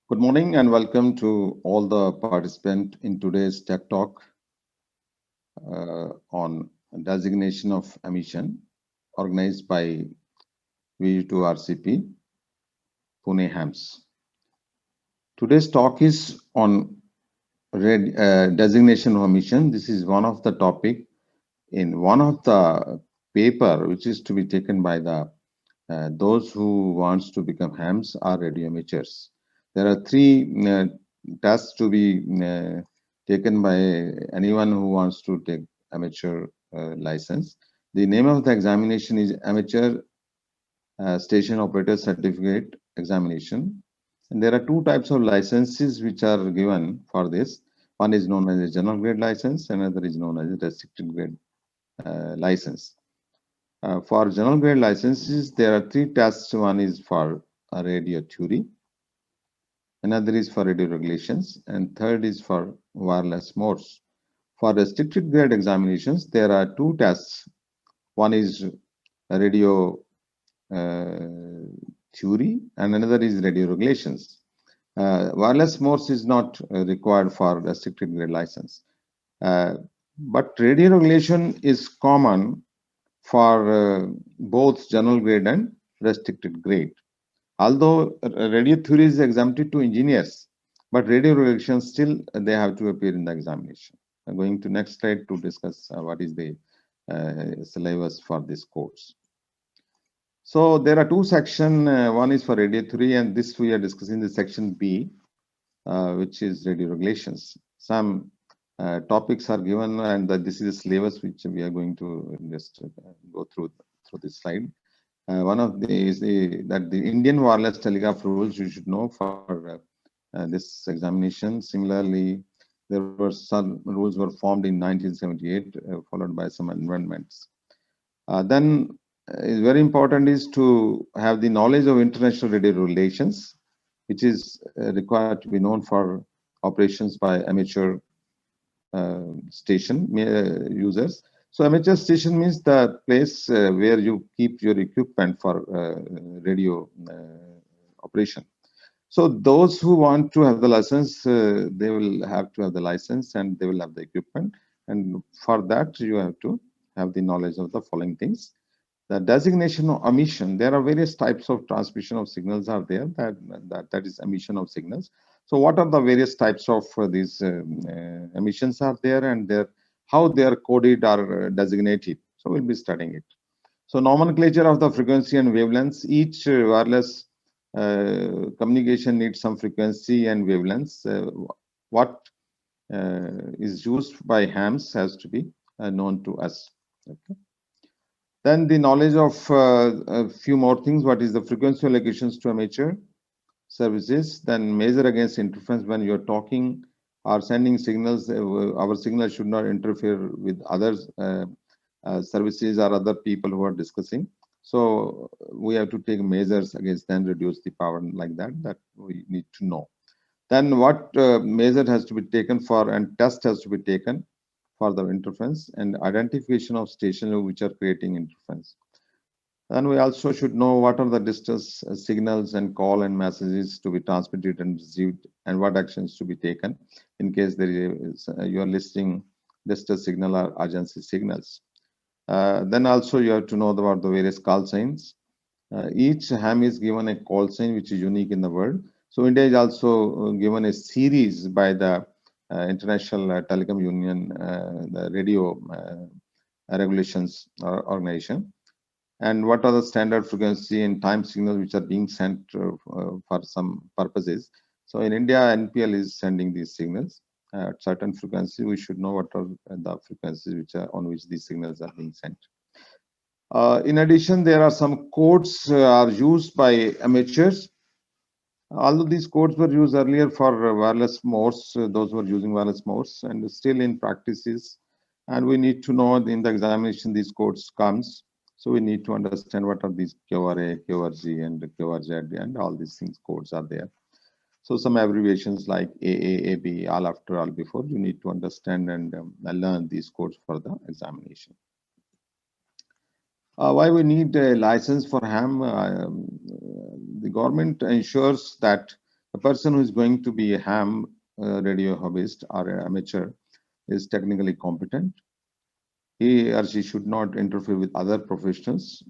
Good morning and welcome to all the participants in today's Tech Talk on designation of emission organized by VU2RCP Pune HAMS. Today's talk is on designation of emission. This is one of the topic in one of the paper which is to be taken by the those who wants to become hams or radio amateurs. There are three tests to be taken by anyone who wants to take amateur license. The name of the examination is Amateur Station Operator Certificate Examination. And there are two types of licenses which are given for this. One is known as a general grade license, another is known as a restricted grade license. For general grade licenses, there are three tests. One is for radio theory, another is for radio regulations, and third is for wireless modes. For restricted grade examinations, there are two tests. One is radio theory, and another is radio regulations. Wireless modes is not required for restricted grade license, uh, but radio regulation is common for both general grade and restricted grade. Although radio theory is exempted to engineers, but radio regulations still they have to appear in the examination. I'm going to next slide to discuss what is the syllabus for this course. So there are two sections. One is for radio theory, and this we are discussing the section B, which is radio regulations. Some topics are given, and this is the syllabus which we are going to just go through this slide. One of the is that the Indian wireless telegraph rules you should know for this examination. Similarly, there were some rules were formed in 1978, followed by some amendments. Then is very important is to have the knowledge of international radio relations, which is required to be known for operations by amateur station users. So amateur station means the place where you keep your equipment for radio operation. So those who want to have the license, they will have to have the license and they will have the equipment. And for that, you have to have the knowledge of the following things. The designation of emission, there are various types of transmission of signals are there, that is emission of signals. So what are the various types of these emissions are there, and how they are coded or designated? So we'll be studying it. So nomenclature of the frequency and wavelengths. Each wireless communication needs some frequency and wavelengths. What is used by hams has to be known to us. Okay. Then the knowledge of a few more things. What is the frequency allocations to amateur services? Then measure against interference when you're talking or sending signals. Our signal should not interfere with others services or other people who are discussing. So we have to take measures against them, reduce the power like that we need to know. Then what measure has to be taken for and test has to be taken for the interference and identification of stations which are creating interference. And we also should know what are the distance signals and call and messages to be transmitted and received, and what actions to be taken in case there is you are listing distress signal or urgency signals. Then also you have to know about the various call signs. Each ham is given a call sign which is unique in the world. So India is also given a series by the International Telecom Union, the radio regulations organization. And what are the standard frequency and time signals which are being sent for some purposes. So in India, NPL is sending these signals at certain frequency. We should know what are the frequencies which are on which these signals are being sent. In addition, there are some codes are used by amateurs. Although these codes were used earlier for wireless modes, those who are using wireless modes, and still in practices, and we need to know in the examination these codes comes. So we need to understand what are these QRA, QRG, and QRZ, and all these things codes are there. So some abbreviations like AA, AB, all after, all before, you need to understand and learn these codes for the examination. Why we need a license for ham? The government ensures that A person who is going to be a ham radio hobbyist or an amateur is technically competent. He or she should not interfere with other professionals,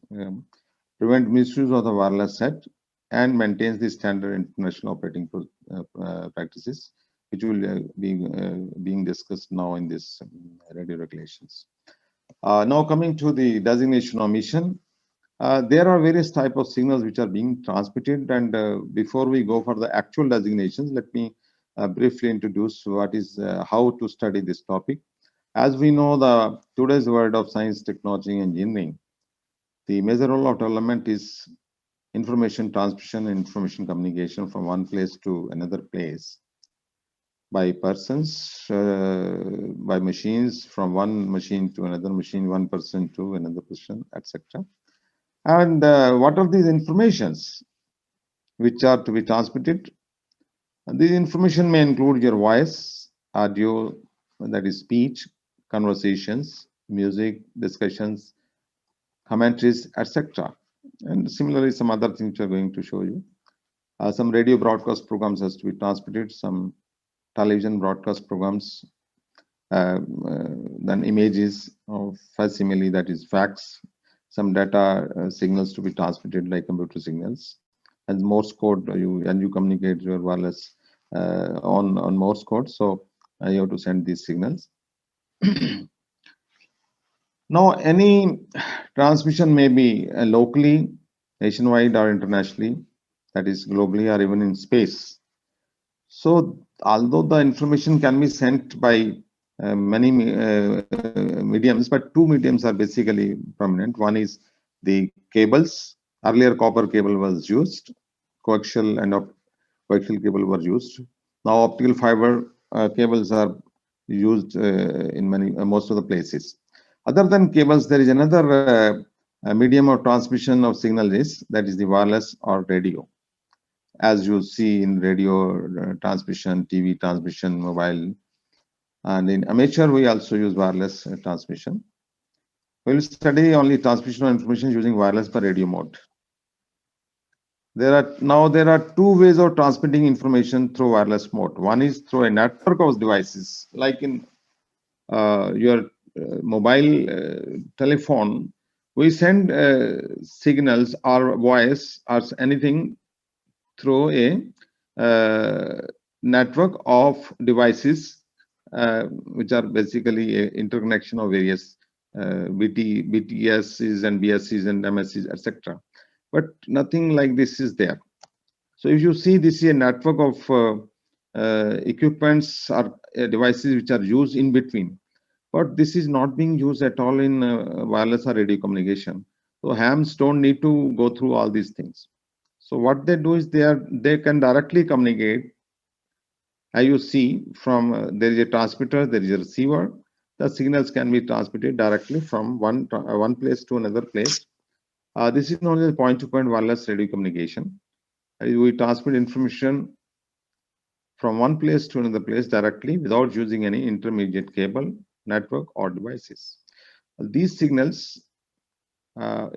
prevent misuse of the wireless set, and maintains the standard international operating practices, which will be being discussed now in this radio regulations. Now coming to the designation of mission, there are various type of signals which are being transmitted, and before we go for the actual designations, let me briefly introduce what is how to study this topic. As we know, the today's world of science, technology, and engineering, the major role of development is information transmission and information communication from one place to another place by persons, by machines, from one machine to another machine, one person to another person, etc. And what are these informations which are to be transmitted? And these information may include your voice, audio, that is speech, conversations, music, discussions, commentaries, etc. And similarly, some other things we are going to show you. Some radio broadcast programs has to be transmitted, some television broadcast programs, then images of facsimile, that is fax, some data signals to be transmitted like computer signals, and Morse code. You communicate your wireless on Morse code, so you have to send these signals. Now, any transmission may be locally, nationwide, or internationally, that is globally or even in space. So, although the information can be sent by many mediums, but two mediums are basically prominent. One is the cables. Earlier, copper cable was used, coaxial and coaxial cable were used. Now, optical fiber cables are used in most of the places. Other than cables, there is another medium of transmission of signal that is the wireless or radio. As you see in radio transmission, TV transmission, mobile, and in amateur, we also use wireless transmission. We will study only transmission of information using wireless per radio mode. There are two ways of transmitting information through wireless mode. One is through a network of devices, like in your mobile telephone. We send signals or voice or anything through a network of devices, which are basically a interconnection of various BTSs and BSCs and MSCs, etc. But nothing like this is there. So if you see, this is a network of equipments or devices which are used in between. But this is not being used at all in wireless or radio communication. So hams don't need to go through all these things. So what they do is they can directly communicate. As you see, from there is a transmitter, there is a receiver. The signals can be transmitted directly from one place to another place. This is known as point-to-point wireless radio communication. We transmit information from one place to another place directly without using any intermediate cable, network, or devices. These signals,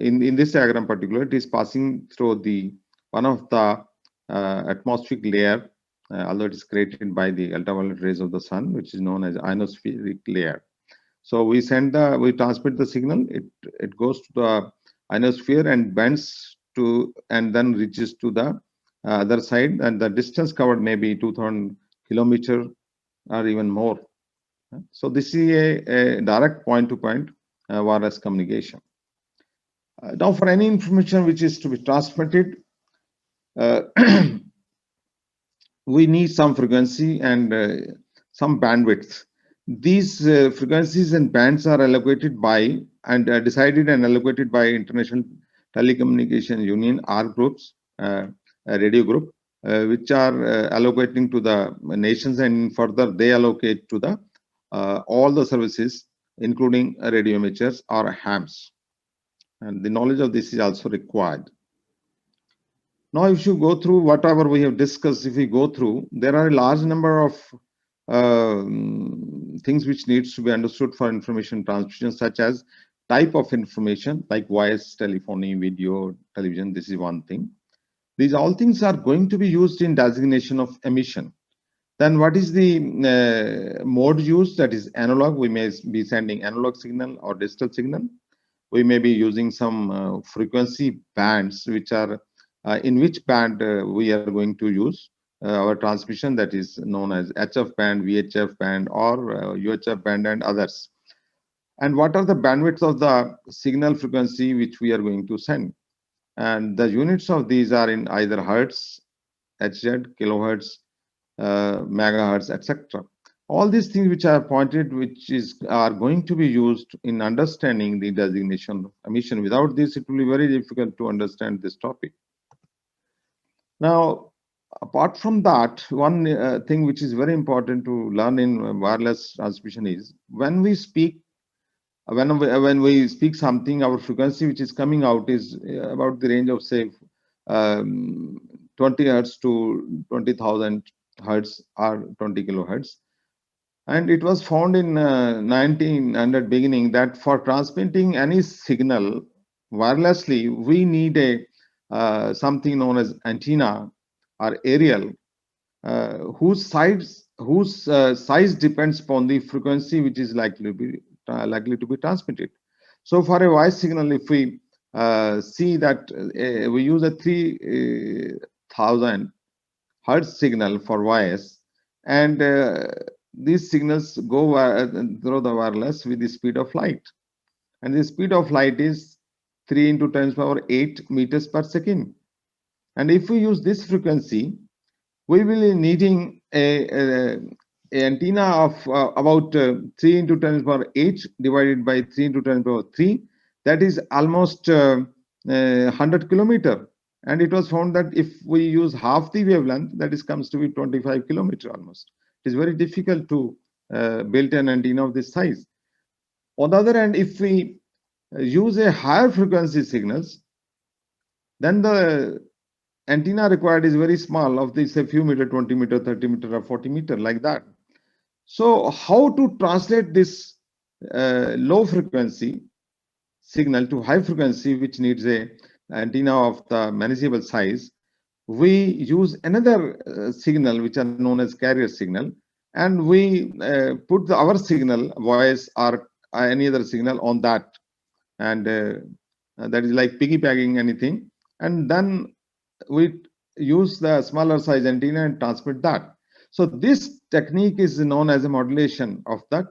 in this diagram particular, it is passing through the one of the atmospheric layer, although it is created by the ultraviolet rays of the sun, which is known as ionospheric layer. So we transmit the signal. It goes to the ionosphere and bends to, and then reaches to the other side, and the distance covered may be 2,000 kilometers or even more. So this is a direct point-to-point wireless communication. Now, for any information which is to be transmitted, we need some frequency and some bandwidth. These frequencies and bands are allocated by and decided and allocated by International Telecommunication Union, R groups, radio group, which are allocating to the nations, and further they allocate to the all the services, including radio amateurs or hams. And the knowledge of this is also required. Now, if you go through whatever we have discussed, if we go through, there are a large number of things which needs to be understood for information transmission, such as type of information like voice, telephony, video, television. This is one thing. These all things are going to be used in designation of emission. Then what is the mode used? That is analog. We may be sending analog signal or digital signal. We may be using some frequency bands, which are in which band we are going to use our transmission, that is known as HF band, VHF band, or UHF band, and others. And what are the bandwidths of the signal frequency which we are going to send? And the units of these are in either hertz, HZ, kilohertz, megahertz, etc. All these things which are pointed, which are going to be used in understanding the designation of emission. Without this, it will be very difficult to understand this topic. Now, apart from that, one thing which is very important to learn in wireless transmission is when we speak something, our frequency which is coming out is about the range of, say, 20 hertz to 20,000 hertz or 20 kilohertz. And it was found in 1900 beginning that for transmitting any signal wirelessly, we need a something known as antenna or aerial, whose size depends upon the frequency which is likely to be transmitted. So for a voice signal, if we see that we use a 3000 hertz signal for voice, and these signals go through the wireless with the speed of light, and the speed of light is 3 into 10 power 8 meters per second. And if we use this frequency, we will be needing a antenna of about 3 into 10 power 8 divided by 3 into 10 power 3. That is almost 100 kilometer. And it was found that if we use half the wavelength, that is comes to be 25 kilometer almost. It is very difficult to build an antenna of this size. On the other hand, if we use a higher frequency signals, then the antenna required is very small, of this a few meter, 20 meter, 30 meter, or 40 meter, like that. So how to translate this low frequency signal to high frequency, which needs a antenna of the manageable size? We use another signal which are known as carrier signal, and we put our signal, voice or any other signal, on that, and that is like piggybacking anything, and then we use the smaller size antenna and transmit that. So this technique is known as a modulation of the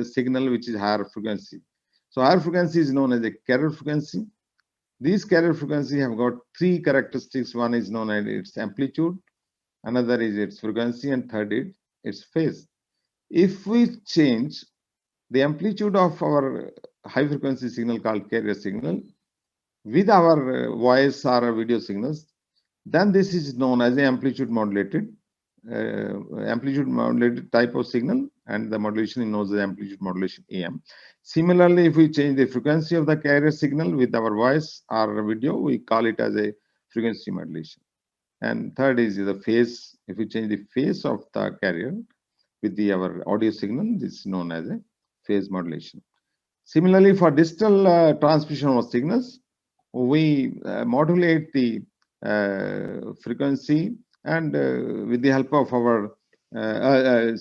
signal which is higher frequency. So higher frequency is known as a carrier frequency. These carrier frequency have got three characteristics. One is known as its amplitude, another is its frequency, and third is its phase. If we change the amplitude of our high frequency signal called carrier signal with our voice or video signals, then this is known as the amplitude modulated type of signal, and the modulation is known as the amplitude modulation AM. Similarly, if we change the frequency of the carrier signal with our voice or video, we call it as a frequency modulation. And third is the phase. If we change the phase of the carrier with our audio signal, this is known as a phase modulation. Similarly, for digital transmission of signals, we modulate the frequency and with the help of our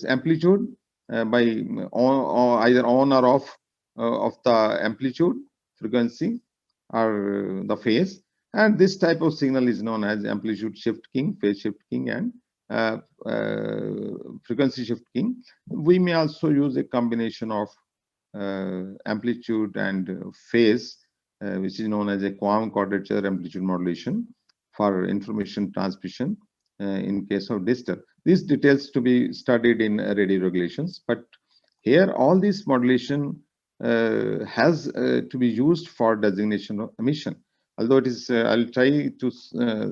amplitude by either on or off of the amplitude, frequency, or the phase. And this type of signal is known as amplitude shift king, phase shift king, and frequency shift king. We may also use a combination of amplitude and phase, which is known as a Quam quadrature amplitude modulation for information transmission in case of digital. These details to be studied in radio regulations, but here all this modulation has to be used for designation of emission. Although it is, I'll try to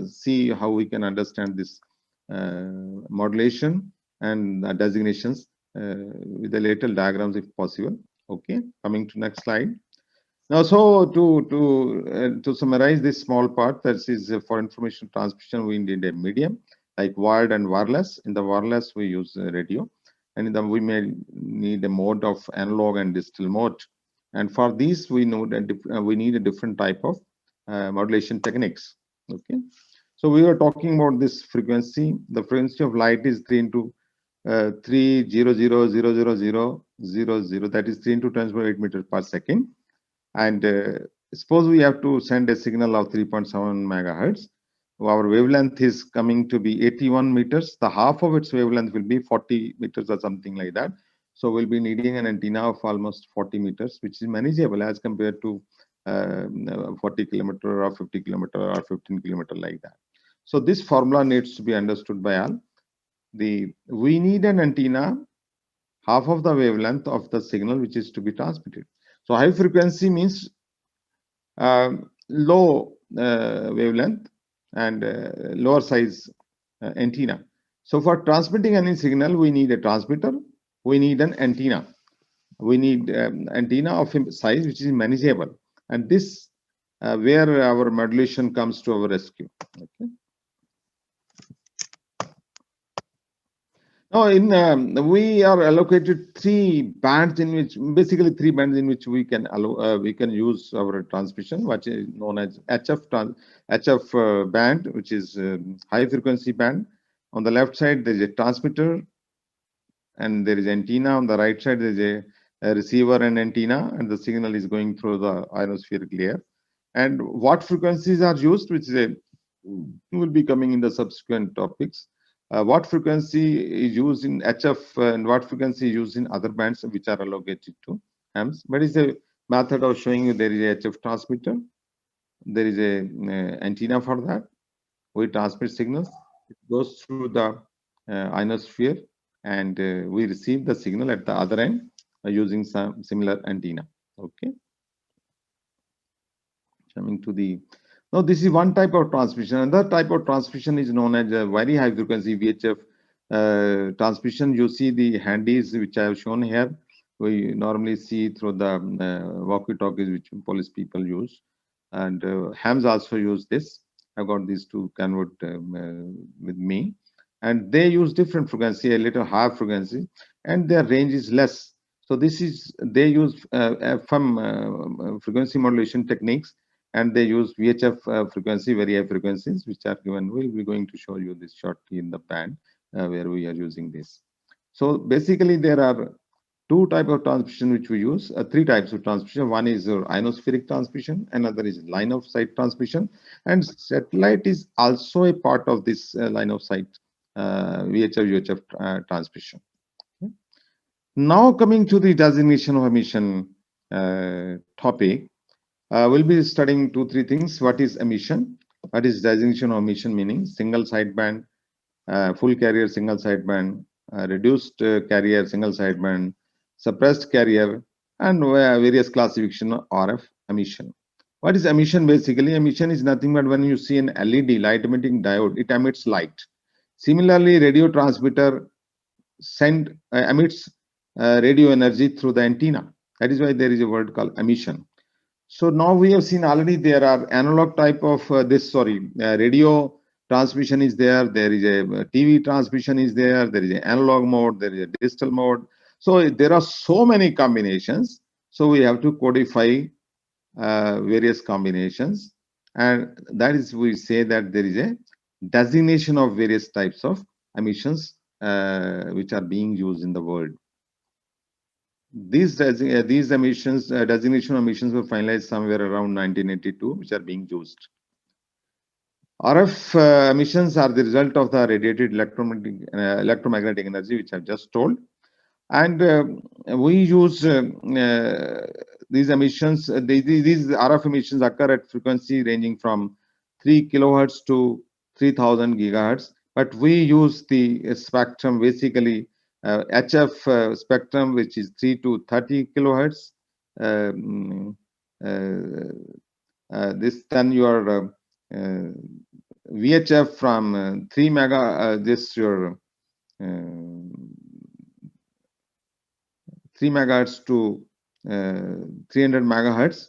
see how we can understand this modulation and designations with the later diagrams if possible. Okay, coming to next slide. Now, so to summarize this small part, that is for information transmission, we need a medium like wired and wireless. In the wireless, we use radio, and in the we may need a mode of analog and digital mode. And for these, we know that we need a different type of modulation techniques. Okay, So we were talking about this frequency. The frequency of light is 3 into 300,000,000, that is 3 into 10⁻⁸ meters per second. And suppose we have to send a signal of 3.7 megahertz. Our wavelength is coming to be 81 meters. The half of its wavelength will be 40 meters or something like that. So we'll be needing an antenna of almost 40 meters, which is manageable as compared to 40 kilometer or 50 kilometer or 15 kilometer like that. So this formula needs to be understood by all. We need an antenna half of the wavelength of the signal which is to be transmitted. So high frequency means low wavelength and lower size antenna. So for transmitting any signal, we need a transmitter, we need an antenna. We need antenna of a size which is manageable. And this where our modulation comes to our rescue. Okay. Now, we are allocated three bands in which we can use our transmission, which is known as HF band, which is high frequency band. On the left side, there is a transmitter, and there is antenna. On the right side, there is a receiver and antenna, and the signal is going through the ionospheric layer. And what frequencies are used, which will be coming in the subsequent topics. What frequency is used in HF and what frequency is used in other bands which are allocated to AMS. But it's a method of showing you there is a HF transmitter, there is a antenna for that. We transmit signals, it goes through the ionosphere, and we receive the signal at the other end using some similar antenna. Okay. Coming to the now, this is one type of transmission. Another type of transmission is known as a very high frequency VHF transmission. You see the handies which I have shown here. We normally see through the walkie-talkies which police people use, and hams also use this. I've got these two convert with me, and they use different frequency, a little higher frequency, and their range is less. So this is they use FM frequency modulation techniques, and they use VHF frequency, very high frequencies, which are given. We'll be going to show you this shortly in the band where we are using this. So basically, there are two types of transmission which we use, three types of transmission. One is ionospheric transmission, another is line of sight transmission, and satellite is also a part of this line of sight VHF transmission. Okay. Now coming to the designation of emission topic. We'll be studying 2-3 things. What is emission? What is designation of emission meaning? Single sideband, full carrier single sideband, reduced carrier single sideband, suppressed carrier, and various classification of RF emission. What is emission basically? Emission is nothing but when you see an LED light emitting diode, it emits light. Similarly, radio transmitter emits radio energy through the antenna. That is why there is a word called emission. So now we have seen already there are analog type of radio transmission is there. There is a TV transmission is there. There is an analog mode. There is a digital mode. So there are so many combinations. So we have to codify various combinations, and that is we say that there is a designation of various types of emissions which are being used in the world. These emissions, designation of emissions were finalized somewhere around 1982, which are being used. RF emissions are the result of the radiated electromagnetic energy, which I've just told. And we use these emissions, these RF emissions occur at frequency ranging from 3 kilohertz to 3000 gigahertz. But we use the spectrum basically HF spectrum, which is 3 to 30 kilohertz. This then your VHF from 3 mega. This your 3 megahertz to 300 megahertz.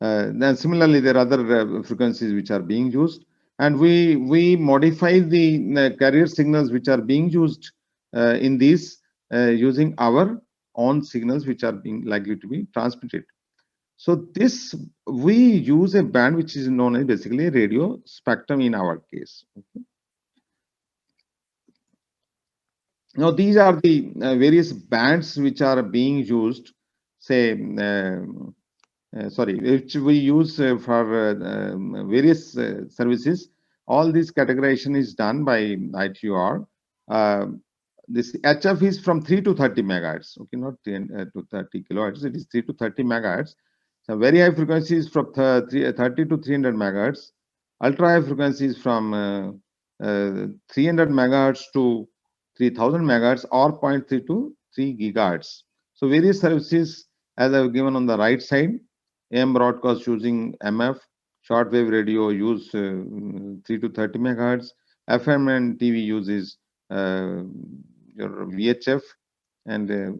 Then similarly, there are other frequencies which are being used, and we modify the carrier signals which are being used in these using our own signals which are being likely to be transmitted. So this, we use a band which is known as basically radio spectrum in our case. Okay. Now these are the various bands which are being used, say, which we use for various services. All this categorization is done by ITUR. Uh, this HF is from 3 to 30 megahertz, okay, not 10 to 30 kilohertz, it is 3 to 30 megahertz. So very high frequencies from 30 to 300 megahertz. Ultra high frequencies from 300 megahertz to 3000 megahertz or zero point 0.3 to 3 gigahertz. So various services as I've given on the right side. AM broadcast using MF, shortwave radio use 3 to 30 megahertz, FM and TV uses your VHF, and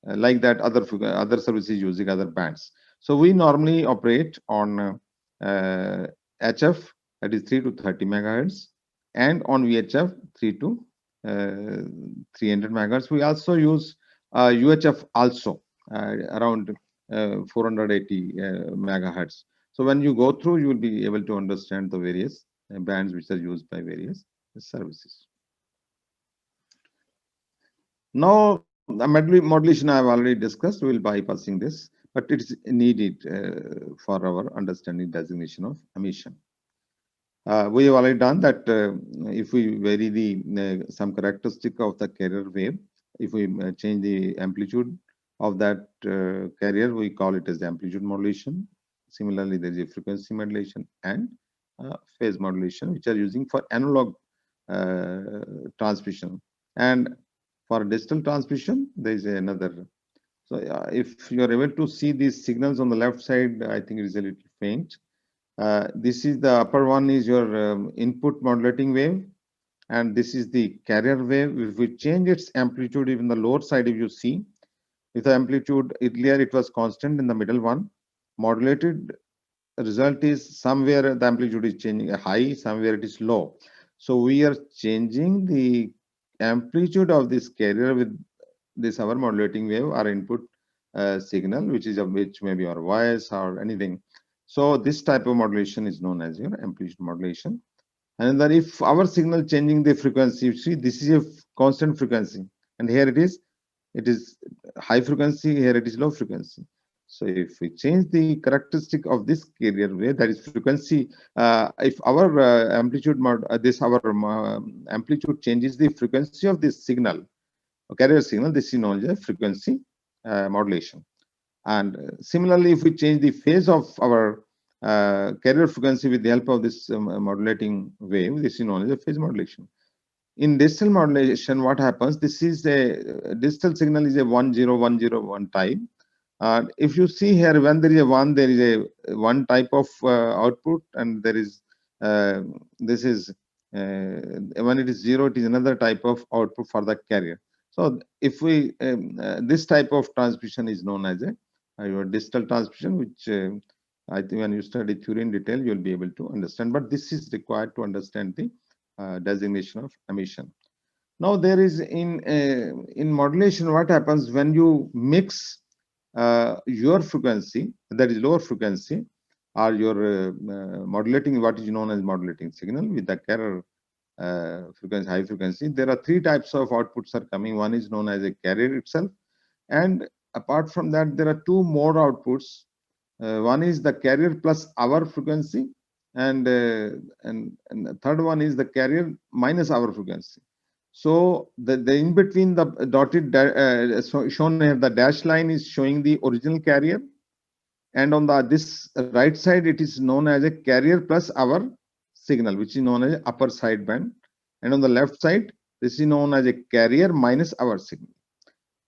like that other services using other bands. So we normally operate on HF, that is 3 to 30 megahertz, and on VHF 3 to 300 megahertz. We also use UHF also around 480 megahertz. So when you go through, you will be able to understand the various bands which are used by various services. Now, the modulation I have already discussed. We will bypassing this, but it is needed for our understanding designation of emission. We have already done that. If we vary the some characteristic of the carrier wave, if we change the amplitude of that carrier, we call it as amplitude modulation. Similarly, there is a frequency modulation and phase modulation, which are using for analog transmission. And for digital transmission, there is another. So if you are able to see these signals on the left side, I think it is a little faint. This is the upper one is your input modulating wave, and this is the carrier wave. If we change its amplitude, even the lower side, if you see, if the amplitude earlier it was constant in the middle one, modulated result is somewhere the amplitude is changing high, somewhere it is low. So we are changing the amplitude of this carrier with this our modulating wave or input signal, which may be our voice or anything. So this type of modulation is known as your amplitude modulation. And then if our signal changing the frequency, you see this is a constant frequency, and here it is high frequency, here it is low frequency. So if we change the characteristic of this carrier wave, that is frequency, if our amplitude changes the frequency of this signal, carrier signal, this is known as frequency modulation. And similarly, if we change the phase of our carrier frequency with the help of this modulating wave, this is known as a phase modulation. In digital modulation, what happens? This is a digital signal is a 10101 type. If you see here, when there is a one, there is a one type of output, and there is this is when it is zero, it is another type of output for the carrier. So if we this type of transmission is known as a your digital transmission, which I think when you study theory in detail, you'll be able to understand. But this is required to understand the designation of emission. Now there is in modulation, what happens when you mix your frequency, that is lower frequency, or your modulating, what is known as modulating signal, with the carrier frequency, high frequency. There are three types of outputs are coming. One is known as a carrier itself, and apart from that, there are two more outputs. One is the carrier plus our frequency, and the third one is the carrier minus our frequency. So the in between the dotted shown here, the dash line is showing the original carrier, and on the this right side it is known as a carrier plus our signal, which is known as upper sideband, and on the left side this is known as a carrier minus our signal.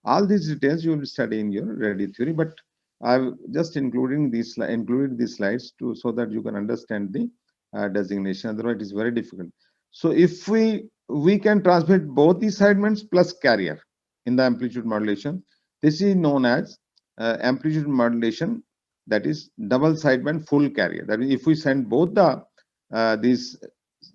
All these details you will study in your radio theory, but I've just included these slides to so that you can understand the designation. Otherwise, it is very difficult. So if we can transmit both the sidebands plus carrier in the amplitude modulation, this is known as amplitude modulation, that is double sideband full carrier. That is, if we send both the these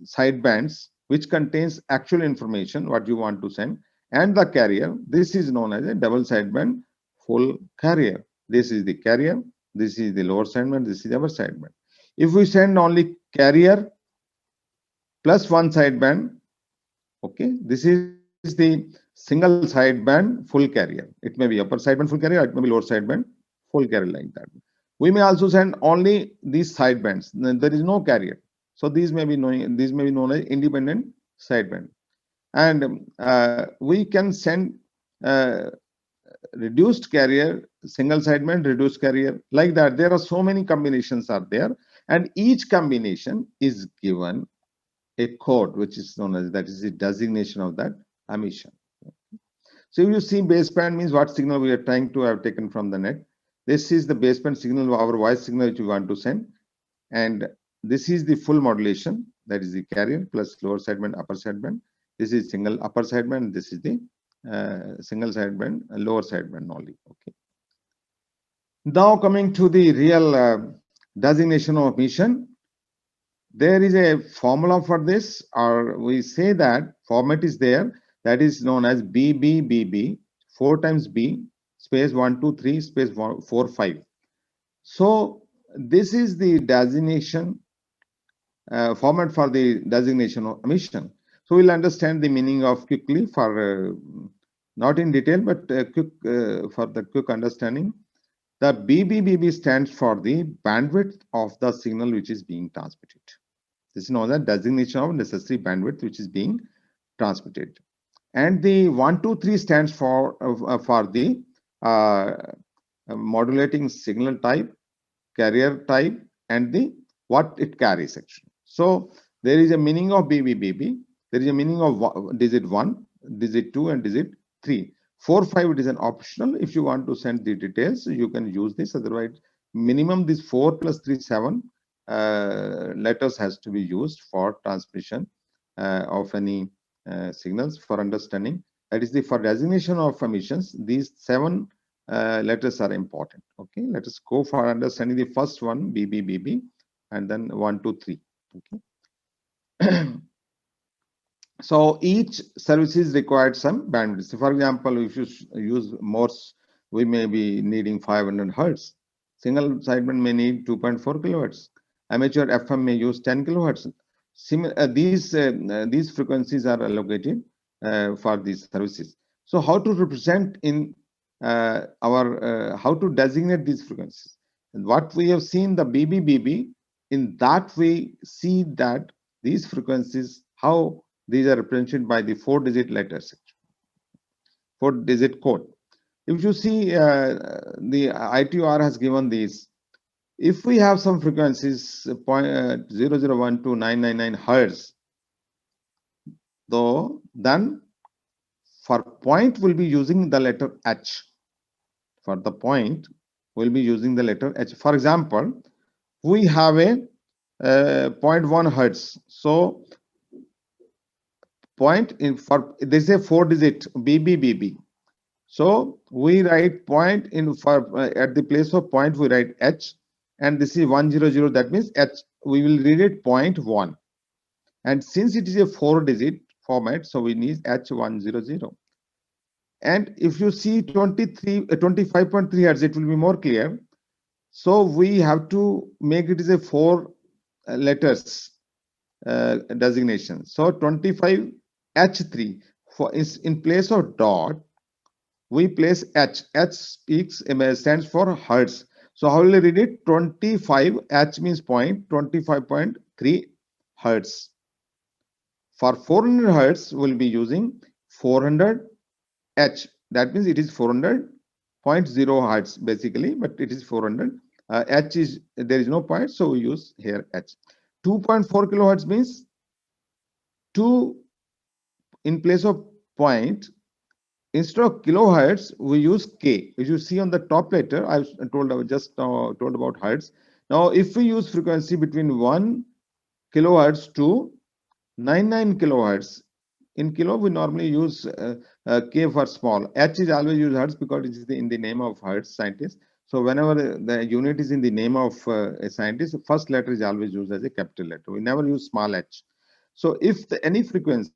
sidebands which contains actual information what you want to send, and the carrier, this is known as a double sideband full carrier. This is the carrier, This is the lower sideband, this is the upper sideband. If we send only carrier plus one sideband, okay, this is the single sideband full carrier. It may be upper sideband full carrier, it may be lower sideband full carrier, like that. We may also send only these sidebands. There is no carrier, so these may be known as independent sideband. And we can send uh, reduced carrier, single sideband, reduced carrier, like that. There are so many combinations are there, and each combination is given a code which is known as, that is the designation of that emission. So if you see baseband means what signal we are trying to have taken from the net. This is the baseband signal, our voice signal which we want to send, and this is the full modulation, that is the carrier plus lower sideband, upper sideband. This is single upper sideband, this is the single sideband, lower sideband only. Okay. Now coming to the real designation of emission, there is a formula for this, or we say that format is there, that is known as BBBB, 4 times B space 1 2 3 space 4 5. So this is the designation format for the designation of emission. So we'll understand the meaning of quickly, for not in detail, but quick for the quick understanding. The BBBB stands for the bandwidth of the signal which is being transmitted. This is known as designation of necessary bandwidth which is being transmitted. And the 1 2 3 stands for the modulating signal type, carrier type, and the what it carries actually. So there is a meaning of BBBB. There is a meaning of digit 1, digit 2, and digit 3. 4 5 it is an optional. If you want to send the details, you can use this. Otherwise, minimum this 4 plus 3 7 letters has to be used for transmission of any signals for understanding. That is the for designation of emissions. These 7 letters are important. Okay, let us go for understanding the first one, BBBB, and then 1 2 3. Okay. So each services required some bandwidth. So for example, if you use Morse, we may be needing 500 hertz. Single sideband may need 2.4 kilohertz. Amateur FM may use 10 kilohertz. These frequencies are allocated for these services. So how to represent in how to designate these frequencies? And what we have seen the BBBB, in that we see that these frequencies, how these are represented by the 4-digit letters, 4-digit code. If you see the ITUR has given these. If we have some frequencies 0012 to 999 hertz, though, then for point we'll be using the letter H. For the point we'll be using the letter H. For example, we have a 0.1 hertz. So point in for this is a 4-digit BBBB. So we write point in for at the place of point we write H, and this is 100. That means H. We will read it 0.1, and since it is a 4-digit format, so we need H100. And if you see 25.3 hertz, it will be more clear. So we have to make it as a 4 letters designation. So 25 H3 for is in place of dot. We place H. H stands for hertz. So how will I read it? 25 H means point 25.3 hertz. For 400 hertz, we'll be using 400 H. That means it is 400.0 hertz basically, but it is 400. H is there is no point, so we use here H. 2.4 kilohertz means 2 in place of point. Instead of kilohertz, we use K. If you see on the top letter, I just told about hertz. Now, if we use frequency between 1 kilohertz to 99 kilohertz, in kilo we normally use K for small. H is always used hertz because it is in the name of hertz scientist. So whenever the unit is in the name of a scientist, the first letter is always used as a capital letter. We never use small h. So if any frequency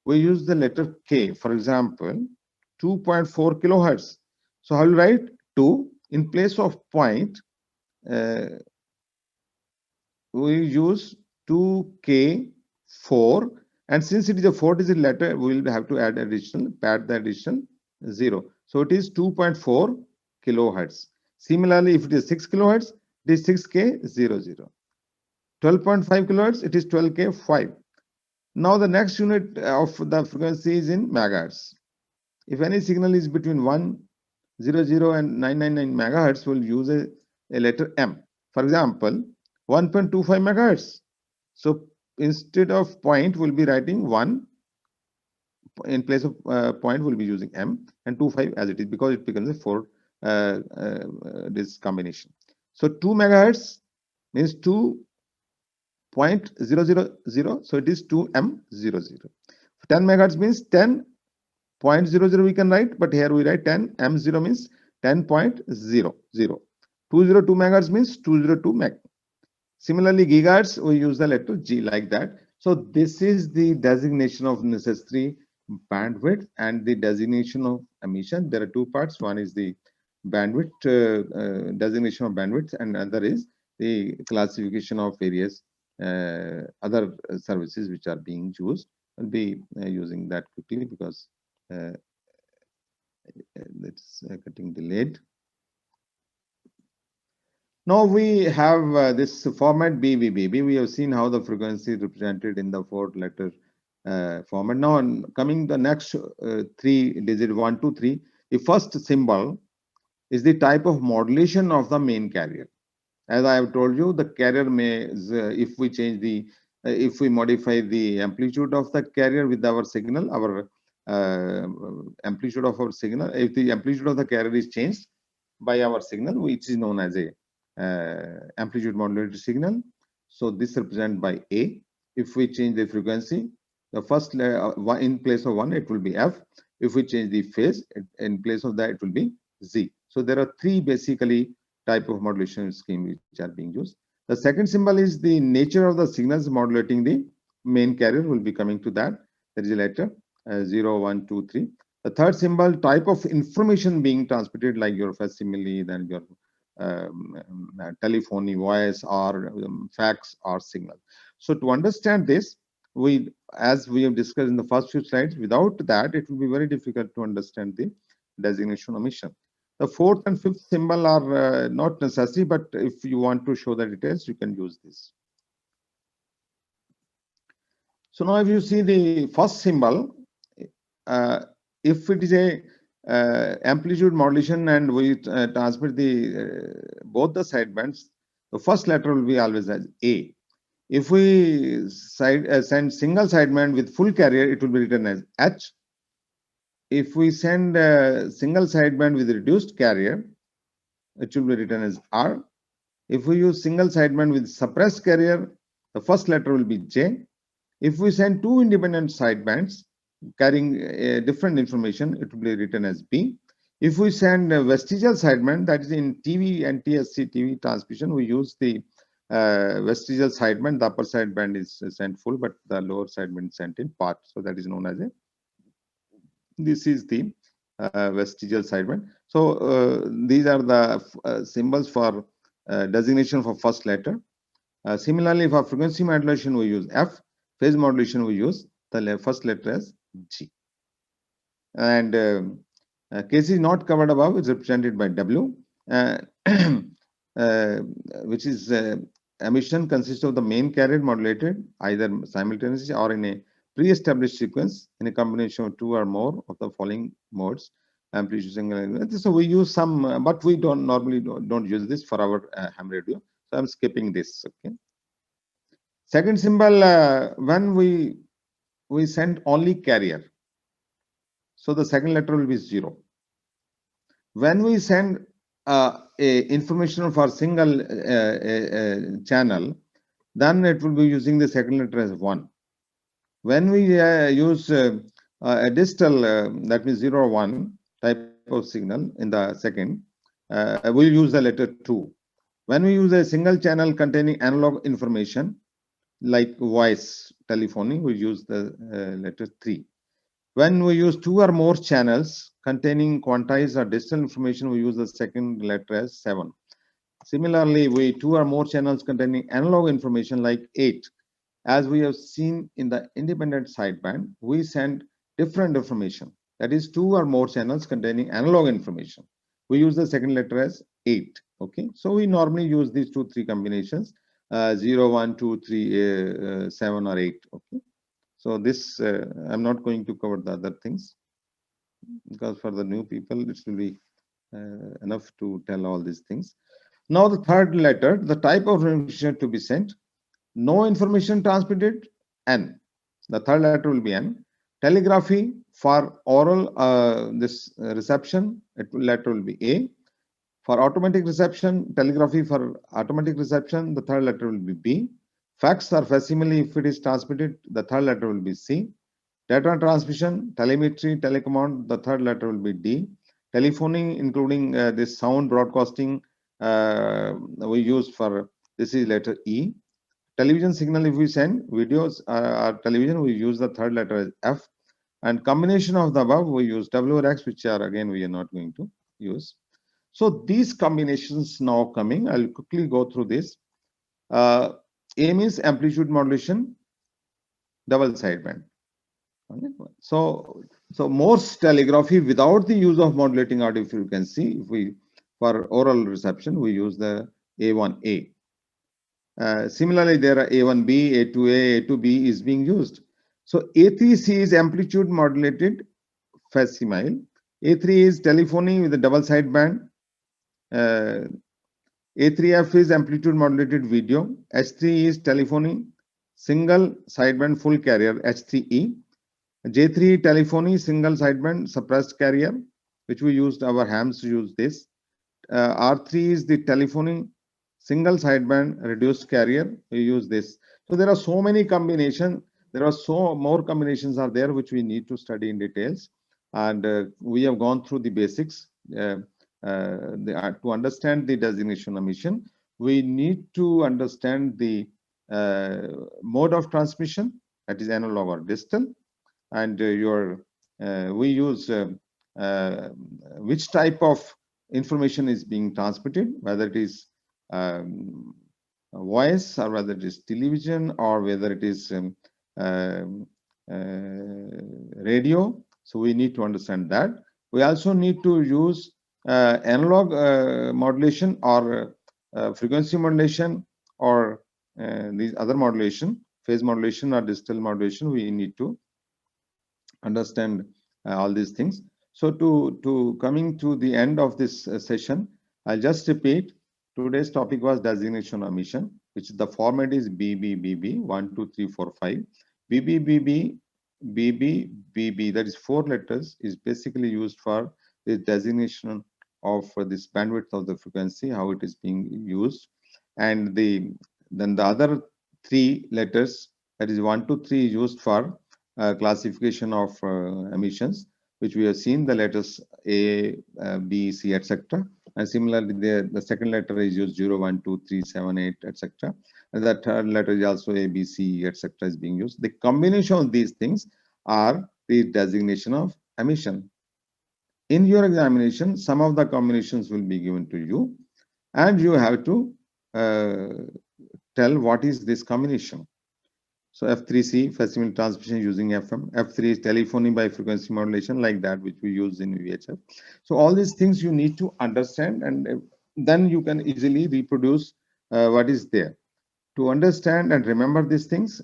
we use the letter K. For example, 2.4 kilohertz. So I will write 2 in place of point. We use 2K4, and since it is a 4-digit letter, we will have to add the additional 0. So it is 2.4 kilohertz. Similarly, if it is 6 kilohertz, it is 6K00. 12.5 kilohertz, it is 12K5. Now the next unit of the frequency is in megahertz. If any signal is between 100 and 999 megahertz, we'll use a letter M. For example, 1.25 megahertz. So instead of point, we'll be writing 1. In place of point, we'll be using M, and 25 as it is, because it becomes a 4 this combination. So 2 megahertz means 2.000, so it is 2M00. 10 megahertz means 10.00 we can write, but here we write 10. M0 means 10.00. 202 megahertz means 202 meg. Similarly, gigahertz, we use the letter G like that. So this is the designation of necessary bandwidth and the designation of emission. There are two parts. One is the bandwidth, designation of bandwidth, and other is the classification of various other services which are being used. I'll be using that quickly because it's getting delayed. Now we have this format BBB. We have seen how the frequency is represented in the 4-letter format. Now coming the next 3-digit 1, 2, 3. The first symbol is the type of modulation of the main carrier. As I have told you, the carrier may, if we change the, if we modify the amplitude of the carrier with our signal, our amplitude of our signal, if the amplitude of the carrier is changed by our signal, which is known as a amplitude modulated signal. So this represented by A. If we change the frequency, the first in place of 1, it will be F. If we change the phase, in place of that, it will be Z. So there are 3 basically type of modulation scheme which are being used. The second symbol is the nature of the signals modulating the main carrier. Will be coming to that. There is a letter 0, 1, 2, 3. The third symbol, type of information being transmitted, like your facsimile, then your telephony, voice, or fax or signal. So to understand this, as we have discussed in the first few slides, without that it will be very difficult to understand the designation of mission. The fourth and fifth symbol are not necessary, but if you want to show the details, you can use this. So now if you see the first symbol, if it is a amplitude modulation and we transmit the both the sidebands, the first letter will be always as A. If we send single sideband with full carrier, it will be written as H. If we send a single sideband with reduced carrier, it will be written as R. If we use single sideband with suppressed carrier, the first letter will be J. If we send 2 independent sidebands carrying different information, it will be written as B. If we send a vestigial sideband, that is in TV and TSC TV transmission, we use the vestigial sideband. The upper sideband is sent full, but the lower sideband is sent in part. So that is known as a, this is the vestigial sideband. So these are the symbols for designation for first letter. Similarly, for frequency modulation, we use F. Phase modulation, we use the first letter as G. And case is not covered above is represented by W, which is emission consists of the main carrier modulated either simultaneously or in a pre-established sequence in a combination of 2 or more of the following modes. Amplitude single. So we use some, but we don't normally don't use this for our ham radio. So I'm skipping this. Okay. Second symbol, when we send only carrier, so the second letter will be 0. When we send information for single channel, then it will be using the second letter as 1. When we use a distal, that means 0 or 1 type of signal in the second, we'll use the letter 2. When we use a single channel containing analog information, like voice telephony, we use the letter 3. When we use 2 or more channels containing quantized or digital information, we use the second letter as 7. Similarly, we 2 or more channels containing analog information like 8. As we have seen in the independent sideband, we send different information. That is 2 or more channels containing analog information. We use the second letter as 8. Okay, so we normally use these 2-3 combinations, 0, 1, 2, 3, 7 or 8. Okay, so this I'm not going to cover the other things, because for the new people it will be enough to tell all these things. Now the third letter, the type of information to be sent. No information transmitted, N. The third letter will be N. Telegraphy for oral reception, letter will be A. For automatic reception, telegraphy for automatic reception, the third letter will be B. Fax or facsimile, if it is transmitted, the third letter will be C. Data transmission, telemetry, telecommand, the third letter will be D. Telephony, including this sound broadcasting, we use for, this is letter E. Television signal, if we send videos or television, we use the third letter as F. And combination of the above, we use W or X, which are again we are not going to use. So these combinations now coming, I'll quickly go through this. A means amplitude modulation, double sideband. Okay. So Morse telegraphy without the use of modulating audio frequency, if we for oral reception, we use the A1A. Similarly, there are A1B, A2A, A2B is being used. So A3C is amplitude modulated facsimile. A3 is telephony with a double sideband. A3F is amplitude modulated video. H3 is telephony, single sideband full carrier, H3E. J3 telephony, single sideband suppressed carrier, which we used, our hams use this. R3 is the telephony, single sideband reduced carrier, we use this. So there are so many combinations, there are so more combinations are there which we need to study in details, and we have gone through the basics. To understand the designation emission, we need to understand the mode of transmission, that is analog or digital, and we use which type of information is being transmitted, whether it is voice or whether it is television or whether it is radio. So we need to understand that. We also need to use analog modulation or frequency modulation or these other modulation, phase modulation or digital modulation. We need to understand all these things. So to coming to the end of this session, I'll just repeat. Today's topic was designation of emission, which the format is BBBB 1 2 3 4 5. BBBB BBBB, that is 4 letters, is basically used for the designation of this bandwidth of the frequency, how it is being used, and then the other 3 letters, that is 1 2 3, is used for classification of emissions, which we have seen the letters A, B, C, etc. And similarly, the second letter is used 0, 1, 2, 3, 7, 8, etc. And the third letter is also A, B, C, etc. is being used. The combination of these things are the designation of emission. In your examination, some of the combinations will be given to you, and you have to tell what is this combination. So F3C, facsimile transmission using FM. F3 is telephony by frequency modulation, like that which we use in VHF. So all these things you need to understand, and then you can easily reproduce what is there. To understand and remember these things,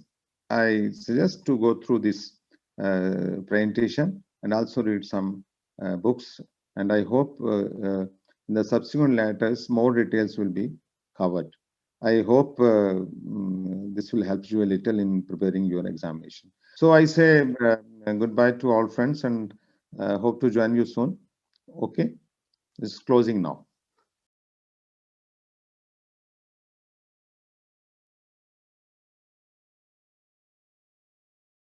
I suggest to go through this presentation and also read some books. And I hope in the subsequent letters, more details will be covered. I hope this will help you a little in preparing your examination. So I say goodbye to all friends and hope to join you soon. Okay, this is closing now.